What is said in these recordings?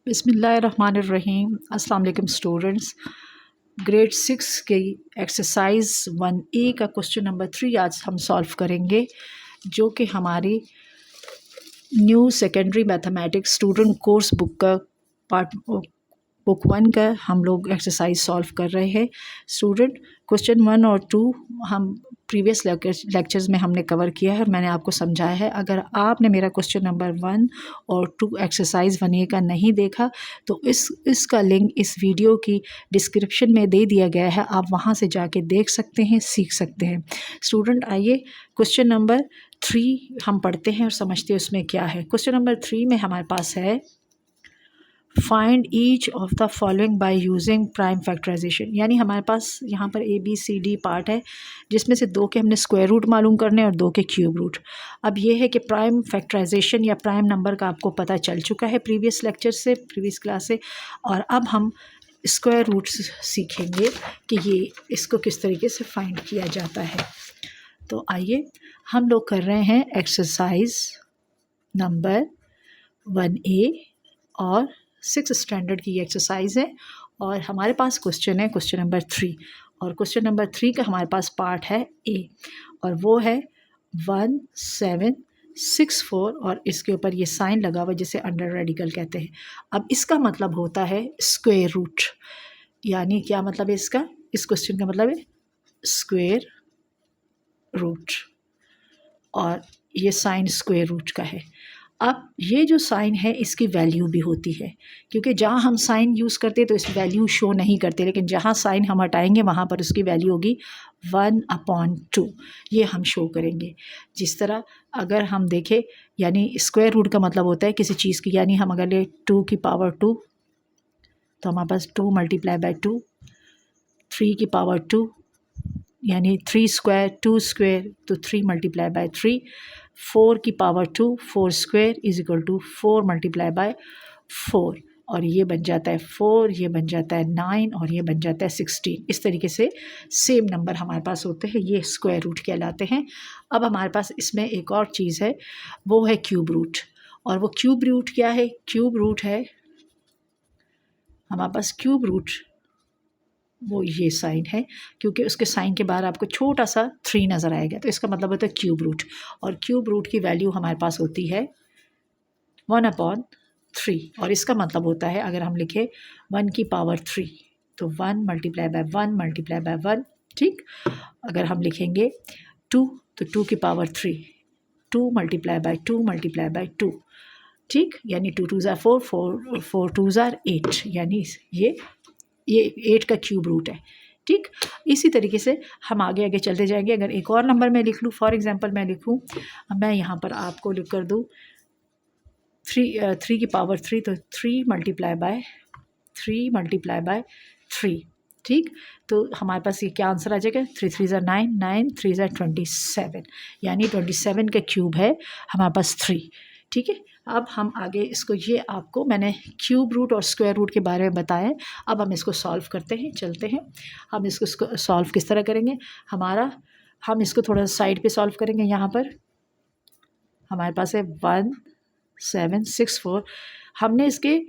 बिस्मिल्लाहिर्रहमानिर्रहीम। अस्सलाम वालेकुम स्टूडेंट्स। ग्रेड 6 की एक्सरसाइज 1A का क्वेश्चन नंबर 3 आज हम सॉल्व करेंगे, जो कि हमारी new secondary mathematics student course book का पार्ट बुक 1 का हम लोग एक्सरसाइज सॉल्व कर रहे हैं। स्टूडेंट क्वेश्चन 1 और 2 हम प्रीवियस लेक्चर्स में हमने कवर किया है और मैंने आपको समझाया है। अगर आपने मेरा क्वेश्चन नंबर 1 और 2 एक्सरसाइज 1A का नहीं देखा तो इसका लिंक इस वीडियो की डिस्क्रिप्शन में दे दिया गया है, आप वहां से जाके देख सकते हैं, सीख सकते हैं। स्टूडेंट आइए क्वेश्चन नंबर 3 हम पढ़ते हैं और समझते हैं उसमें क्या है। क्वेश्चन नंबर 3 में हमारे पास है find each of the following by using prime factorisation. यानी हमारे पास यहाँ पर ABCD पार्ट है, जिसमें से 2 के हमने स्क्वायर रूट मालूम करने और 2 के क्यूब रूट। अब ये है कि प्राइम फैक्टराइजेशन या प्राइम नंबर का आपको पता चल चुका है प्रीवियस लेक्चर से, प्रीवियस क्लास से, और अब हम स्क्वायर रूट सीखेंगे कि ये इसको किस तरीके से फाइंड किया जाता है। तो आइए हम लोग कर रहे हैं एक्सरसाइज नंबर 1A और 6 स्टैंडर्ड की एक्सरसाइज है, और हमारे पास क्वेश्चन है क्वेश्चन नंबर 3, और क्वेश्चन नंबर 3 का हमारे पास पार्ट है A, और वो है 1764, और इसके ऊपर ये साइन लगा हुआ जिसे अंडर रेडिकल कहते हैं। अब इसका मतलब होता है स्क्वायर रूट। यानी क्या मतलब है इसका? इस क्वेश्चन का मतलब है स्क्वायर रूट, और ये साइन स्क्वायर रूट का है। अब ये जो साइन है इसकी वैल्यू भी होती है, क्योंकि जहाँ हम साइन यूज़ करते हैं तो इस वैल्यू शो नहीं करते, लेकिन जहाँ साइन हम हटाएंगे वहाँ पर उसकी वैल्यू होगी 1/2। ये हम शो करेंगे। जिस तरह अगर हम देखें, यानी स्क्वायर रूट का मतलब होता है किसी चीज़ की, यानी हम अगर ले 2 की पावर 2 तो हमारे पास 2 मल्टीप्लाई बाय 2, 3 की पावर 2 यानी 3 स्क्वायर 2 स्क्वायर तो 3 मल्टीप्लाई बाय 3, 4 की power 2 4 square is equal to 4 multiply by 4, और ये बन जाता है 4, ये बन जाता है 9, और ये बन जाता है 16। इस तरीके से सेम नंबर हमारे पास होते हैं, ये स्क्वायर रूट कहलाते हैं। अब हमारे पास इसमें एक और चीज़ है, वो है क्यूब रूट। और वो क्यूब रूट क्या है? क्यूब रूट है हमारे पास क्यूब रूट, वो ये साइन है, क्योंकि उसके साइन के बाहर आपको छोटा सा 3 नज़र आएगा, तो इसका मतलब होता है क्यूब रूट। और क्यूब रूट की वैल्यू हमारे पास होती है 1/3, और इसका मतलब होता है अगर हम लिखें 1 की पावर 3 तो 1 मल्टीप्लाई बाय 1 मल्टीप्लाई बाय 1, ठीक। अगर हम लिखेंगे 2 तो 2 की power 3 2 multiply by 2 multiply by 2, ठीक। यानी 2 2 ज़ा 4 4 4 2 ज़ा 8, यानी ये 8 का क्यूब रूट है, ठीक। इसी तरीके से हम आगे आगे चलते जाएंगे। अगर एक और नंबर मैं लिख लूँ, फॉर एग्जांपल मैं लिखूँ, मैं यहाँ पर आपको लिख कर दूँ 3 की पावर 3 तो 3 मल्टीप्लाई बाय 3, ठीक। तो हमारे पास ये क्या आंसर आ जाएगा? 3 3 ज़ा 9 9 3 ज़ा 27, यानी 27 का क्यूब है हमारे पास 3, ठीक है। अब हम आगे इसको, ये आपको मैंने क्यूब रूट और स्क्वायर रूट के बारे में बताया है। अब हम इसको सॉल्व करते हैं, चलते हैं। हम इसको सॉल्व किस तरह करेंगे? हम इसको थोड़ा साइड पे सॉल्व करेंगे। यहाँ पर हमारे पास है 1764। हमने इसके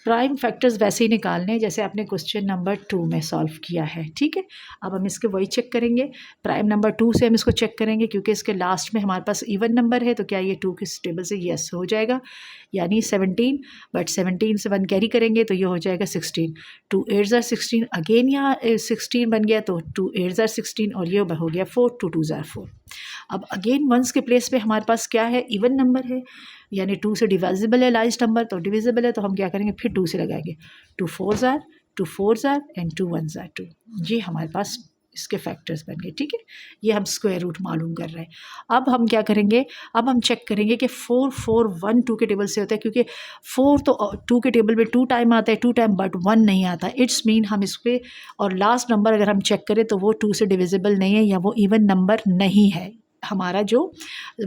प्राइम फैक्टर्स वैसे ही निकालने हैं जैसे आपने क्वेश्चन नंबर 2 में सॉल्व किया है, ठीक है। अब हम इसके वही चेक करेंगे, प्राइम नंबर 2 से हम इसको चेक करेंगे, क्योंकि इसके लास्ट में हमारे पास इवन नंबर है, तो क्या ये 2 किस टेबल से? यस हो जाएगा, यानी 17, बट 17 से 1 कैरी करेंगे तो ये हो जाएगा 16। 2 8 ज़ा 16, अगेन यहाँ 16 बन गया, तो 2 8 ज़ा 16, और ये हो गया 4 2 2 ज़ा 4। अब अगेन वंस के प्लेस पे हमारे पास क्या है? इवन नंबर है, यानी 2 से डिविजिबल है लास्ट नंबर, तो डिविजिबल है तो हम क्या करेंगे? फिर 2 से लगाएंगे। 2 4 ज़ार 2 4 ज़ार एंड 2 1 ज़ार 2, ये हमारे पास इसके फैक्टर्स बन गए, ठीक है। ये हम स्क्वायर रूट मालूम कर रहे हैं। अब हम क्या करेंगे? अब हम चेक करेंगे कि 4 4 1 2 के टेबल से होता है, क्योंकि 4 तो 2 के टेबल में 2 टाइम आता है, 2 टाइम, बट 1 नहीं आता। इट्स मीन हम इस पर, और लास्ट नंबर अगर हम चेक करें तो वो 2 से डिविजिबल नहीं है, या वो इवन नंबर नहीं है, हमारा जो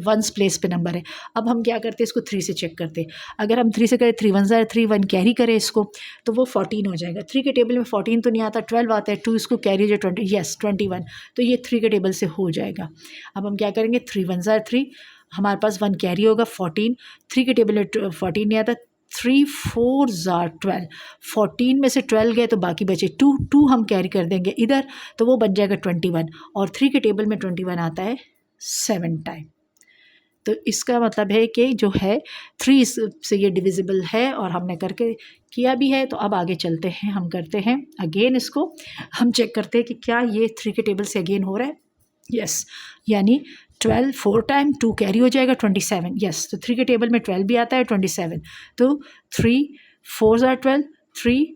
वंस प्लेस पे नंबर है। अब हम क्या करते हैं? इसको 3 से चेक करते हैं। अगर हम 3 से करें, 3 1 ज़ार 3, 1 कैरी करें इसको, तो वो 14 हो जाएगा। 3 के टेबल में 14 तो नहीं आता, 12 आता है, 2 इसको कैरी जो 20, यस 21, तो ये 3 के टेबल से हो जाएगा। अब हम क्या करेंगे? 3 1 ज़ार 3, हमारे पास 1 कैरी होगा 14, 3 के टेबल में 14 नहीं आता, 3 4 ज़ार 12, 14 में से 12 गए तो बाकी बचे 2, 2 हम कैरी कर देंगे इधर तो वो बन जाएगा 21, और 3 के टेबल में 21 आता है 7 टाइम। तो इसका मतलब है कि जो है 3 से ये डिविजिबल है और हमने करके किया भी है। तो अब आगे चलते हैं, हम करते हैं अगेन इसको, हम चेक करते हैं कि क्या ये 3 के टेबल से अगेन हो रहा है। यस, यानी 12 4 टाइम 2 कैरी हो जाएगा 27। यस, तो 3 के टेबल में 12 भी आता है 27। तो 3 4 ज़ार 12, 3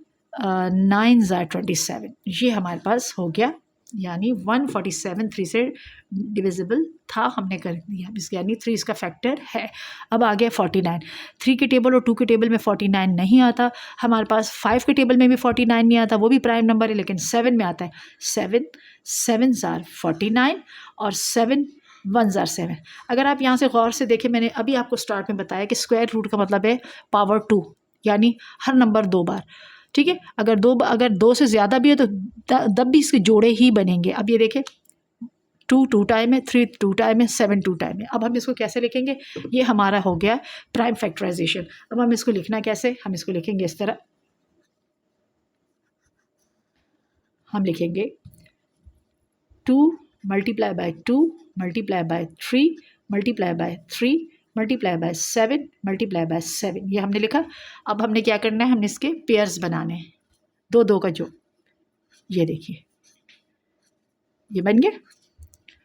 9 ज़ार 27, ये हमारे पास हो गया। यानी 147 3 से डिविजिबल था, हमने कर दिया, यानी 3 इसका फैक्टर है। अब आ गया 49। 3 के टेबल और 2 के टेबल में 49 नहीं आता हमारे पास, 5 के टेबल में भी 49 नहीं आता, वो भी प्राइम नंबर है, लेकिन 7 में आता है। 7 ज़ार 49 और 7 1 ज़ार 7। अगर आप यहाँ से गौर से देखें, मैंने अभी आपको स्टार्ट में बताया कि स्क्वायर रूट का मतलब है पावर 2, यानी हर नंबर 2 बार। ठीक है, अगर 2 से ज़्यादा भी है तो तब भी इसके जोड़े ही बनेंगे। अब ये देखें 2 टाइम है, 3 2 टाइम है, 7 2 टाइम है। अब हम इसको कैसे लिखेंगे, ये हमारा हो गया प्राइम फैक्टराइजेशन। अब हम इसको लिखना कैसे, हम इसको लिखेंगे इस तरह, हम लिखेंगे 2 multiply by 2 multiply by 3 multiply by 3 multiply by 7 multiply by 7, ये हमने लिखा। अब हमने क्या करना है, हमने इसके पेयर्स बनाने हैं, 2 2 का जो, ये देखिए ये बन गए,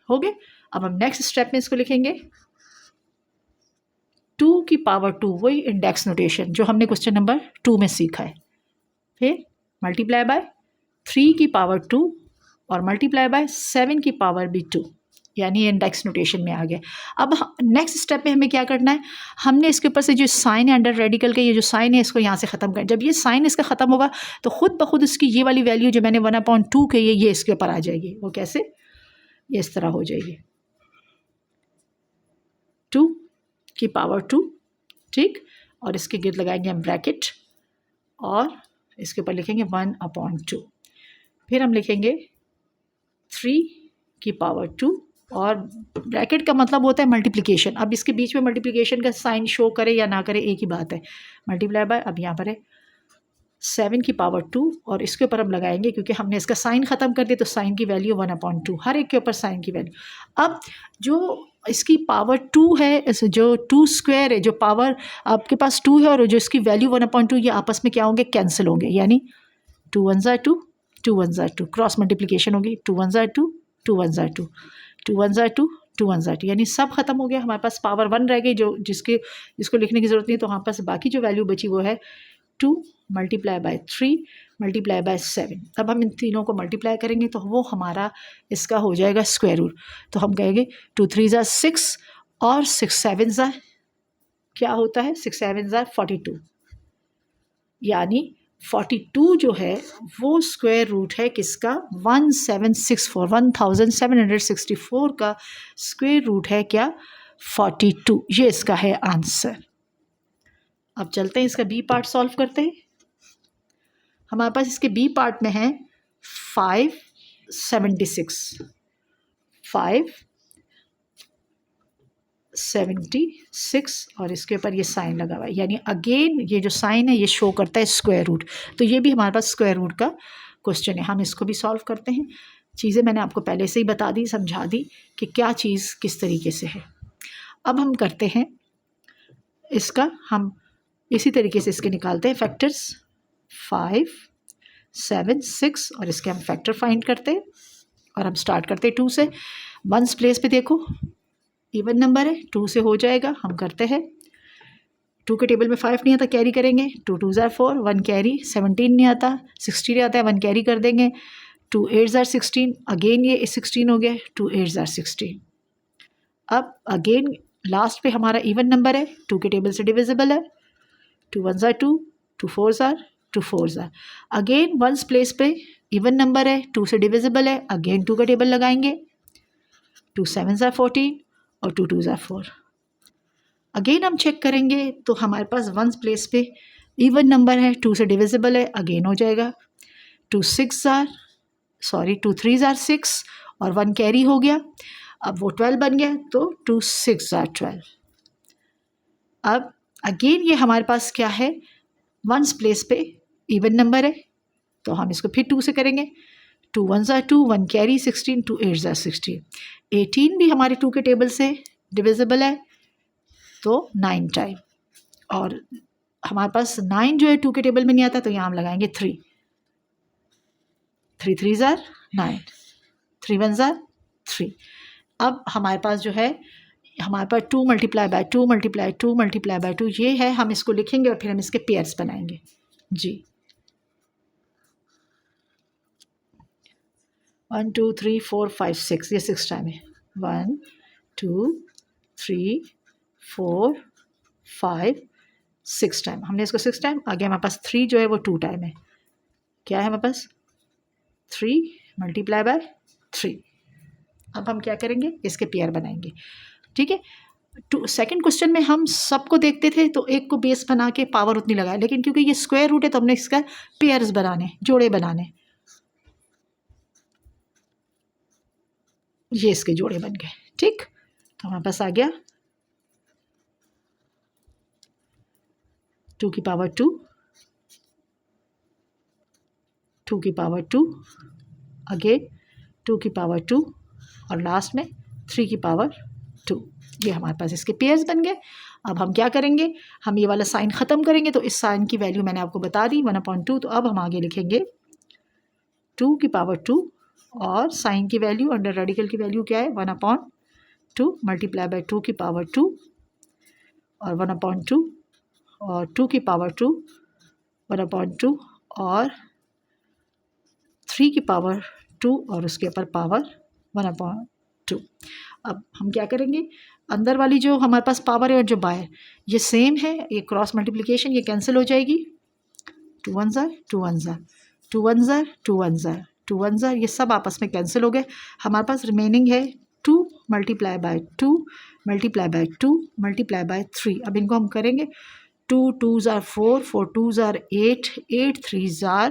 हो गए। अब हम नेक्स्ट स्टेप में इसको लिखेंगे 2 की पावर 2, वही इंडेक्स नोटेशन जो हमने क्वेश्चन नंबर 2 में सीखा है। फिर मल्टीप्लाई बाय 3 की पावर 2 और मल्टीप्लाई बाय 7 की पावर भी 2, यानी इंडेक्स नोटेशन में आ गया। अब नेक्स्ट स्टेप में हमें क्या करना है, हमने इसके ऊपर से जो साइन है अंडर रेडिकल का, ये जो साइन है इसको यहाँ से ख़त्म कर, जब ये साइन इसका ख़त्म होगा तो खुद ब खुद इसकी ये वाली वैल्यू जो मैंने 1/2 के ये इसके ऊपर आ जाएगी। वो कैसे, ये इस तरह हो जाएगी 2 की पावर 2, ठीक, और इसके गिर्द लगाएंगे हम ब्रैकेट और इसके ऊपर लिखेंगे 1/2। फिर हम लिखेंगे 3 की पावर 2 और ब्रैकेट का मतलब होता है मल्टीप्लिकेशन। अब इसके बीच में मल्टीप्लिकेशन का साइन शो करे या ना करे एक ही बात है, मल्टीप्लाई बाय, अब यहाँ पर है 7 की पावर 2 और इसके ऊपर हम लगाएंगे, क्योंकि हमने इसका साइन ख़त्म कर दिया तो साइन की वैल्यू 1/2, हर एक के ऊपर साइन की वैल्यू। अब जो इसकी पावर 2 है, जो 2 स्क्वायर है, जो पावर आपके पास 2 है और जो इसकी वैल्यू 1/2, ये आपस में क्या होंगे, कैंसिल होंगे, यानी 2 1 ज़ार 2 2 1 ज़ार 2, क्रॉस मल्टीप्लिकेशन होगी, 2 1 ज़ार 2 2 1 ज़ार 2 2 1 ज़ार 2 2 1 ज़ार 2, यानी सब खत्म हो गया, हमारे पास पावर 1 रह गई, जो जिसको लिखने की ज़रूरत नहीं, तो हमारे पास बाकी जो वैल्यू बची वो है 2 मल्टीप्लाई बाय 3 मल्टीप्लाई बाय 7। अब हम इन तीनों को मल्टीप्लाई करेंगे तो वो हमारा इसका हो जाएगा स्क्वायर रूट। तो हम कहेंगे 2 3 ज़ार 6 और 6 7 ज़ार क्या होता है, 6 7 ज़ार 42, यानी 42 जो है वो स्क्वायर रूट है किसका, 1764 का स्क्वायर रूट है क्या, 42, ये इसका है आंसर। अब चलते हैं इसका बी पार्ट सॉल्व करते हैं। हमारे पास इसके बी पार्ट में है 576 और इसके ऊपर ये साइन लगा हुआ है, यानी अगेन ये जो साइन है ये शो करता है स्क्वायर रूट। तो ये भी हमारे पास स्क्वायर रूट का क्वेश्चन है, हम इसको भी सॉल्व करते हैं। चीज़ें मैंने आपको पहले से ही बता दी, समझा दी कि क्या चीज़ किस तरीके से है। अब हम करते हैं इसका, हम इसी तरीके से इसके निकालते हैं फैक्टर्स, 5 7 6 और इसके हम फैक्टर फाइंड करते हैं। और हम स्टार्ट करते हैं 2 से। 1s प्लेस पे देखो इवन नंबर है, 2 से हो जाएगा। हम करते हैं 2 के टेबल में 5 नहीं आता, कैरी करेंगे, 2 2 ज़ार 4 1 कैरी, 17 नहीं आता, 16 आता है, 1 कैरी कर देंगे, 2 8 ज़ार 16, अगेन ये 16 हो गया, 2 8 ज़ार 16। अब अगेन लास्ट पे हमारा इवन नंबर है, 2 के टेबल से डिविजिबल है, 2 1 ज़ार 2 2 4 ज़ार 2 4 ज़ार। अगेन 1s प्लेस पे इवन नंबर है, 2 से डिविजिबल है, अगेन 2 का टेबल लगाएंगे, 2 7 ज़ार 14 और 2 2 ज़ार 4। अगेन हम चेक करेंगे तो हमारे पास 1s प्लेस पे इवन नंबर है, 2 से डिविजिबल है, अगेन हो जाएगा 2 3 ज़ार 6 और 1 कैरी हो गया, अब वो 12 बन गया, तो 2 6 ज़ार 12। अब अगेन ये हमारे पास क्या है, वंस प्लेस पे इवन नंबर है, तो हम इसको फिर 2 से करेंगे। 2 1 ज़ा 2, 1 कैरी 16, 2 8 ज़ा 16। 18 भी हमारे 2 के टेबल से डिविजिबल है, तो 9 टाइम। और हमारे पास 9 जो है 2 के टेबल में नहीं आता, तो यहाँ हम लगाएंगे 3। 3 3 ज़ा 9, 3 1 ज़ा 3। अब हमारे पास जो है, हमारे पास 2 multiply by 2 multiply 2 multiply by 2 ये है, हम इसको लिखेंगे और फिर हम इसके पेयर्स बनाएंगे जी। 1 2 3 4 5 6, ये 6 टाइम है। 1 2 3 4 5 6 टाइम, हमने इसको 6 टाइम। आगे हमारे पास 3 जो है वो 2 टाइम है। क्या है हमारे पास, 3 मल्टीप्लाई बाय 3। अब हम क्या करेंगे, इसके पेयर बनाएंगे, ठीक है। सेकंड क्वेश्चन में हम सबको देखते थे तो एक को बेस बना के पावर उतनी लगाए, लेकिन क्योंकि ये स्क्वायर रूट है तो हमने इसका पेयर्स बनाने, जोड़े बनाने। ये इसके जोड़े बन गए, ठीक। तो हमारे पास आ गया 2 की पावर 2, 2 की पावर 2, अगेन 2 की पावर 2, और लास्ट में 3 की पावर 2। ये हमारे पास इसके पेयर्स बन गए। अब हम क्या करेंगे, हम ये वाला साइन ख़त्म करेंगे, तो इस साइन की वैल्यू मैंने आपको बता दी 1/2। तो अब हम आगे लिखेंगे 2 की पावर 2, और साइन की वैल्यू अंडर रेडिकल की वैल्यू क्या है, 1/2 मल्टीप्लाई बाय 2 की पावर 2 और 1/2 और 2 की पावर 2 1/2 और 3 की पावर 2 और उसके ऊपर पावर 1/2। अब हम क्या करेंगे, अंदर वाली जो हमारे पास पावर है और जो बाहर, ये सेम है, ये क्रॉस मल्टीप्लिकेशन ये कैंसिल हो जाएगी। 2 1 ज़ा 2 1 ज़ा 2 1 ज़ा 2 1 ज़ा 2 1 ज़ा, ये सब आपस में कैंसिल हो गए। हमारे पास रिमेनिंग है 2 multiply by 2 multiply by 2 multiply by 3। अब इनको हम करेंगे, 2 2 ज़ा 4 4 2 ज़ा 8 8 3 ज़ा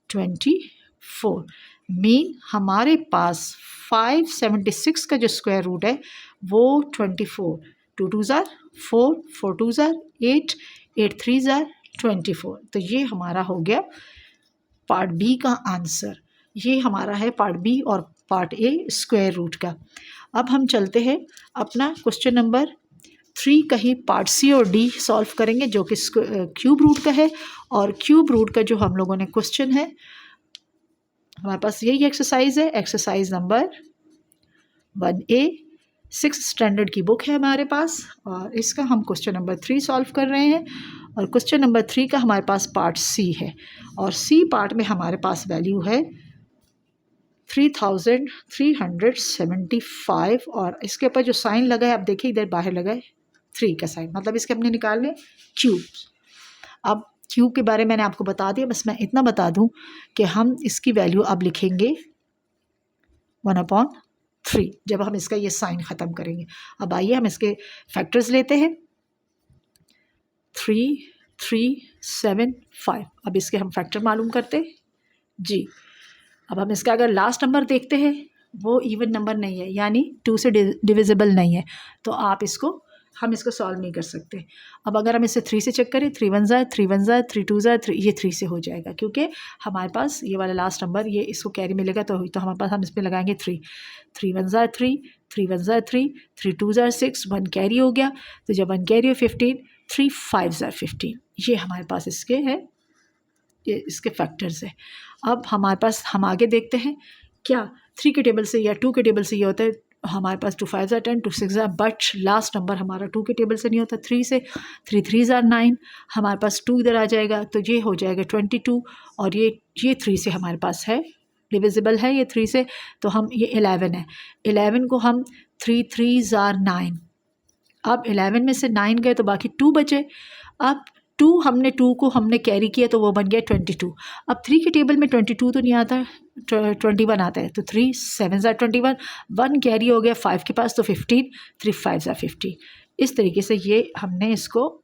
24। मीन हमारे पास 576 का जो स्क्वायर रूट है वो 24। 2 2 ज़ा 4 4 2 ज़ा 8 8 3 ज़ा 24। तो ये हमारा हो गया पार्ट बी का आंसर। ये हमारा है पार्ट बी और पार्ट ए स्क्वायर रूट का। अब हम चलते हैं अपना क्वेश्चन नंबर 3 का ही पार्ट सी और डी सॉल्व करेंगे, जो कि क्यूब रूट का है। और क्यूब रूट का जो हम लोगों ने क्वेश्चन है, हमारे पास यही एक्सरसाइज है, exercise number 1A 6th standard की बुक है हमारे पास, और इसका हम क्वेश्चन नंबर 3 सॉल्व कर रहे हैं। और क्वेश्चन नंबर 3 का हमारे पास पार्ट सी है, और सी पार्ट में हमारे पास वैल्यू है 3375, और इसके ऊपर जो साइन लगा है आप देखिए, इधर बाहर लगा है 3 का साइन, मतलब इसके अपने निकालने क्यूब। अब क्यूब के बारे में मैंने आपको बता दिया, बस मैं इतना बता दूं कि हम इसकी वैल्यू अब लिखेंगे 1/3 जब हम इसका ये साइन ख़त्म करेंगे। अब आइए हम इसके फैक्टर्स लेते हैं, 3 3 7 5। अब इसके हम फैक्टर मालूम करते हैं जी। अब हम इसका अगर लास्ट नंबर देखते हैं वो इवन नंबर नहीं है, यानी 2 से डिविजिबल नहीं है, तो हम इसको सॉल्व नहीं कर सकते। अब अगर हम इसे 3 से चेक करें, 3 1 ज़ा 3 1 ज़ा 3 2 ज़ा 3, ये 3 से हो जाएगा, क्योंकि हमारे पास ये वाला लास्ट नंबर ये इसको कैरी मिलेगा, तो हमारे पास हम इसमें लगाएंगे 3 3 1 ज़ा 3 3 1 ज़ा 3 3 2 ज़ा 6, 1 कैरी हो गया, तो जब 1 कैरी हो 15 3 5 ज़ा 15। ये हमारे पास इसके है, ये इसके फैक्टर्स है। अब हमारे पास हम आगे देखते हैं, क्या 3 के टेबल से या 2 के टेबल से ये होता है, हमारे पास 2 5 ज़ा 10 2 6 ज़ा, बट लास्ट नंबर हमारा 2 के टेबल से नहीं होता, 3 से 3 3 ज़ा 9, हमारे पास 2 इधर आ जाएगा, तो ये हो जाएगा 22, और ये 3 से हमारे पास है, डिविजिबल है ये 3 से, तो हम ये 11 है, 11 को हम 3 3 ज़ा 9। अब 11 में से 9 गए तो बाकी 2 बचे। अब 2 को हमने कैरी किया तो वो बन गया 22। अब 3 के टेबल में 22 तो नहीं आता, 21 आता है, तो 3 7 ज़ा 21, 1 कैरी हो गया 5 के पास, तो 15 3 5 ज़ा 15। इस तरीके से ये हमने इसको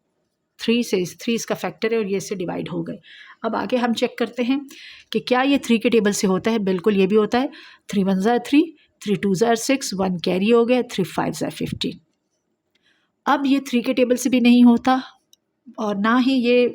3 इसका फैक्टर है और ये इससे डिवाइड हो गए। अब आगे हम चेक करते हैं कि क्या ये 3 के टेबल से होता है। बिल्कुल ये भी होता है, 3 1 ज़ा 3 3 2 ज़ा 6, 1 कैरी हो गया, 3 5 ज़ा 15। अब ये 3 के टेबल से भी नहीं होता और ना ही ये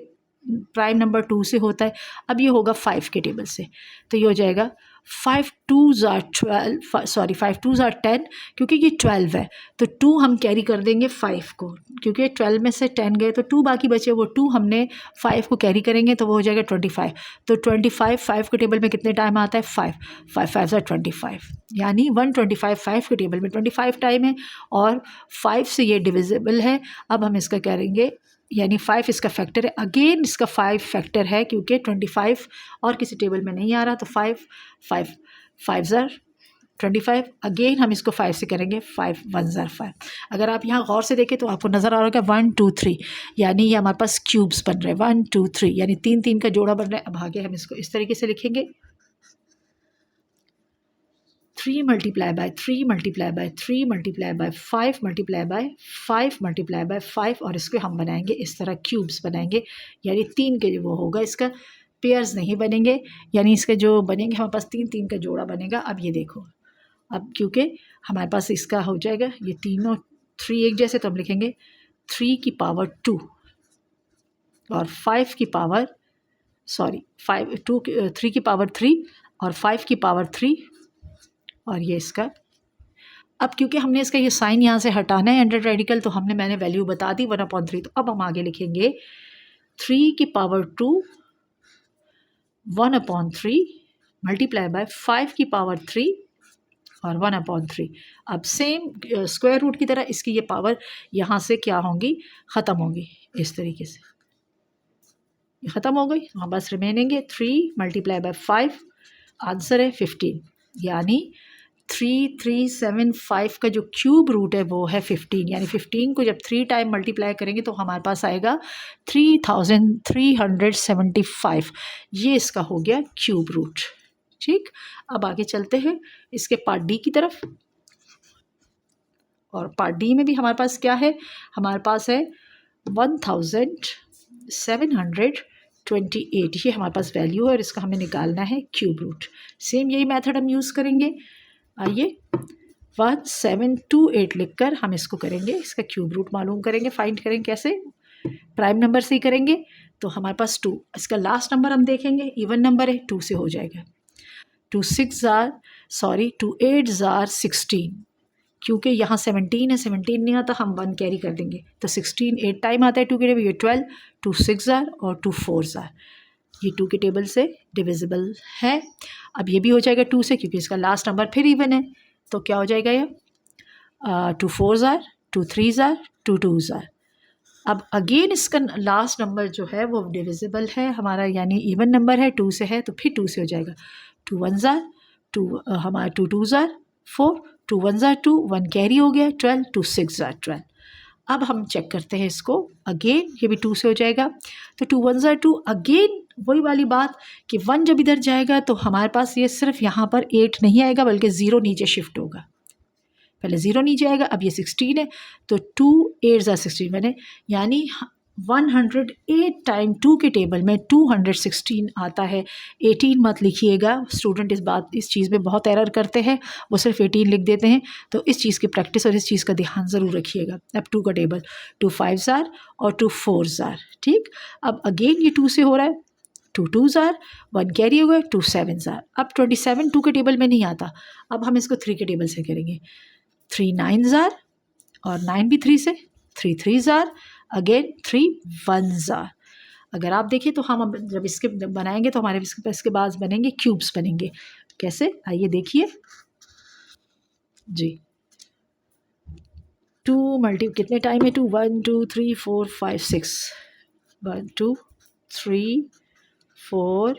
प्राइम नंबर 2 से होता है। अब ये होगा 5 के टेबल से, तो ये हो जाएगा 5 2s are 12, sorry 5 2s are 10, क्योंकि ये 12 है तो 2 हम कैरी कर देंगे 5 को, क्योंकि 12 में से 10 गए तो 2 बाकी बचे, वो 2 हमने 5 को कैरी करेंगे तो वो हो जाएगा 25। तो 25 5 के टेबल में कितने टाइम आता है? 5 5 5 25, यानी 125 5 के टेबल में 25 टाइम है और 5 से ये डिविजिबल है। अब हम इसका करेंगे, यानी 5 इसका फैक्टर है, अगेन इसका 5 फैक्टर है क्योंकि 25 और किसी टेबल में नहीं आ रहा, तो 5 5 5 ज़र 25, अगेन हम इसको 5 से करेंगे, 5 1 ज़र 5। अगर आप यहाँ गौर से देखें तो आपको नज़र आ रहा होगा 1 2 3, यानी ये हमारे पास क्यूब्स बन रहे हैं 1 2 3, यानी 3 3 का जोड़ा बन रहा है। अब आगे हम इसको इस तरीके से लिखेंगे 3 multiply by 3 multiply by 3 multiply by 5 multiply by 5 multiply by 5, और इसको हम बनाएंगे इस तरह क्यूब्स बनाएंगे, यानी 3 के वो होगा, इसका पेयर्स नहीं बनेंगे, यानी इसके जो बनेंगे हमारे पास 3 3 का जोड़ा बनेगा। अब ये देखो, अब क्योंकि हमारे पास इसका हो जाएगा ये तीनों 3 एक जैसे, तो हम लिखेंगे 3 की पावर 2 और 5 की पावर 3 की पावर 3 और 5 की पावर 3, और ये इसका। अब क्योंकि हमने इसका ये साइन यहाँ से हटाना है एंडर रेडिकल, तो मैंने वैल्यू बता दी 1/3। तो अब हम आगे लिखेंगे 3 की पावर 2 1/3 मल्टीप्लाई बाय 5 की पावर 3 और 1/3। अब सेम स्क्वायर रूट की तरह इसकी ये पावर यहाँ से क्या होंगी, ख़त्म होंगी, इस तरीके से ये ख़त्म हो गई। हाँ, बस रिमेनिंग है 3 मल्टीप्लाई बाय 5, आंसर है 15, यानी 3375 का जो क्यूब रूट है वो है 15, यानी 15 को जब 3 टाइम मल्टीप्लाई करेंगे तो हमारे पास आएगा 3375, ये इसका हो गया क्यूब रूट। ठीक, अब आगे चलते हैं इसके पार्ट डी की तरफ, और पार्ट डी में भी हमारे पास क्या है, हमारे पास है 1728, ये हमारे पास वैल्यू है और इसका हमें निकालना है क्यूब रूट। सेम यही मेथड हम यूज़ करेंगे। आइए 1728 लिखकर हम इसको करेंगे, इसका क्यूब रूट मालूम करेंगे, फाइंड करेंगे कैसे, प्राइम नंबर से ही करेंगे। तो हमारे पास 2, इसका लास्ट नंबर हम देखेंगे, इवन नंबर है, 2 से हो जाएगा। 2 8 ज़ार 16, क्योंकि यहाँ 17 है, 17 नहीं आता, हम 1 कैरी कर देंगे, तो 16 8 टाइम आता है 2 के टेबल, ये 12, 2 6 ज़ार और 2 4 ज़ार, ये 2 के टेबल से डिविजिबल है। अब ये भी हो जाएगा 2 से, क्योंकि इसका लास्ट नंबर फिर इवन है, तो क्या हो जाएगा ये 2 4 ज़ार 2 3 ज़ार 2 2 ज़ार। अब अगेन इसका लास्ट नंबर जो है वो डिविजिबल है हमारा, यानी इवन नंबर है, 2 से है, तो फिर 2 से हो जाएगा। 2 1 ज़ार 2, हमारा 2 2 ज़ार 4, 2 1 ज़ार 2, 1 कैरी हो गया 12, 2 6 ज़ार 12। अब हम चेक करते हैं इसको, अगेन ये भी 2 से हो जाएगा, तो 2 1 ज़ार 2, अगेन वही वाली बात कि 1 जब इधर जाएगा तो हमारे पास ये सिर्फ यहाँ पर 8 नहीं आएगा, बल्कि 0 नीचे शिफ्ट होगा, पहले 0 नीचे आएगा, अब ये 16 है, तो 2 8 ज़ार 16 मैंने, यानी 108 टाइम 2 के टेबल में 216 आता है। 18 मत लिखिएगा, स्टूडेंट इस चीज़ में बहुत एरर करते हैं, वो सिर्फ 18 लिख देते हैं, तो इस चीज़ की प्रैक्टिस और इस चीज़ का ध्यान ज़रूर रखिएगा। अब 2 का टेबल 2 5 ज़ार और 2 4 ज़ार, ठीक। अब अगेन ये 2 से हो रहा है, 2 2 ज़ार, 1 कैरी हो गया 2 7 ज़ार। अब 27 2 के टेबल में नहीं आता, अब हम इसको 3 के टेबल से करेंगे, 3 9 ज़ार और 9 भी 3 से, 3 3 ज़ार, अगेन 3 1 ज़ार। अगर आप देखिए तो हम जब इसके बनाएंगे तो हमारे इसके बाद बनेंगे क्यूब्स बनेंगे, कैसे, आइए देखिए जी। 2 मल्टी कितने टाइम है, 2 1 2 3 4 5 6, 1 2 3 4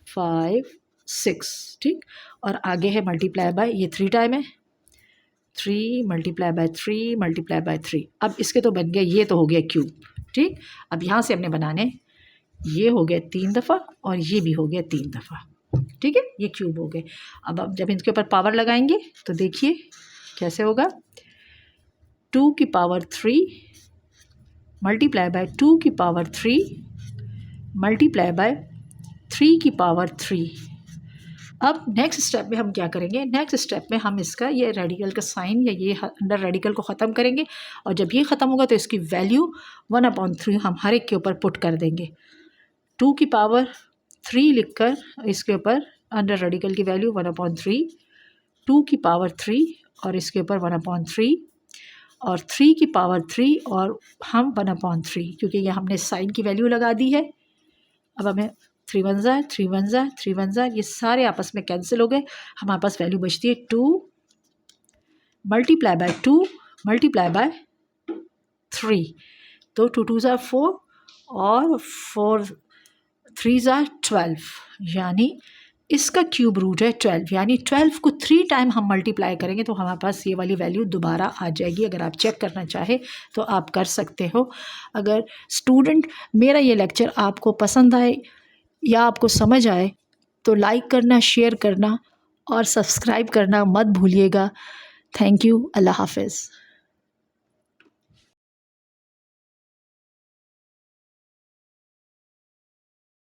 5 6, ठीक। और आगे है मल्टीप्लाई बाय, ये 3 टाइम है, 3 मल्टीप्लाई बाय 3 मल्टीप्लाई बाय 3। अब इसके तो बन गया, ये तो हो गया क्यूब, ठीक। अब यहाँ से हमने बनाने, ये हो गया 3 दफ़ा और ये भी हो गया 3 दफ़ा, ठीक है, ये क्यूब हो गए। अब जब इनके ऊपर पावर लगाएंगे तो देखिए कैसे होगा, 2 की पावर 3 मल्टीप्लाई बाय 2 की पावर 3 मल्टीप्लाई बाय 3 की पावर 3, अब नेक्स्ट स्टेप में हम क्या करेंगे, नेक्स्ट स्टेप में हम इसका ये रेडिकल का साइन या ये अंडर रेडिकल को ख़त्म करेंगे, और जब ये ख़त्म होगा तो इसकी वैल्यू 1/3 हम हर एक के ऊपर पुट कर देंगे। 2 की पावर 3 लिखकर इसके ऊपर अंडर रेडिकल की वैल्यू 1/3, 2 की पावर 3 और इसके ऊपर 1/3, और 3 की पावर 3 और हम 1/3, क्योंकि ये हमने साइन की वैल्यू लगा दी है। अब हमें 3 1 ज़ा 3 1 ज़ा 3 1 ज़ा, ये सारे आपस में कैंसिल हो गए। हमारे पास वैल्यू बचती है 2 मल्टीप्लाई बाय 2 मल्टीप्लाई बाय 3, तो 2 2 ज़ा 4 और 4 3 ज़ा 12, यानी इसका क्यूब रूट है 12, यानी 12 को 3 टाइम हम मल्टीप्लाई करेंगे तो हमारे पास ये वाली वैल्यू दोबारा आ जाएगी। अगर आप चेक करना चाहे तो आप कर सकते हो। अगर स्टूडेंट मेरा ये लेक्चर आपको पसंद आए या आपको समझ आए तो लाइक करना, शेयर करना और सब्सक्राइब करना मत भूलिएगा। Thank you. अल्लाह हाफ़िज़।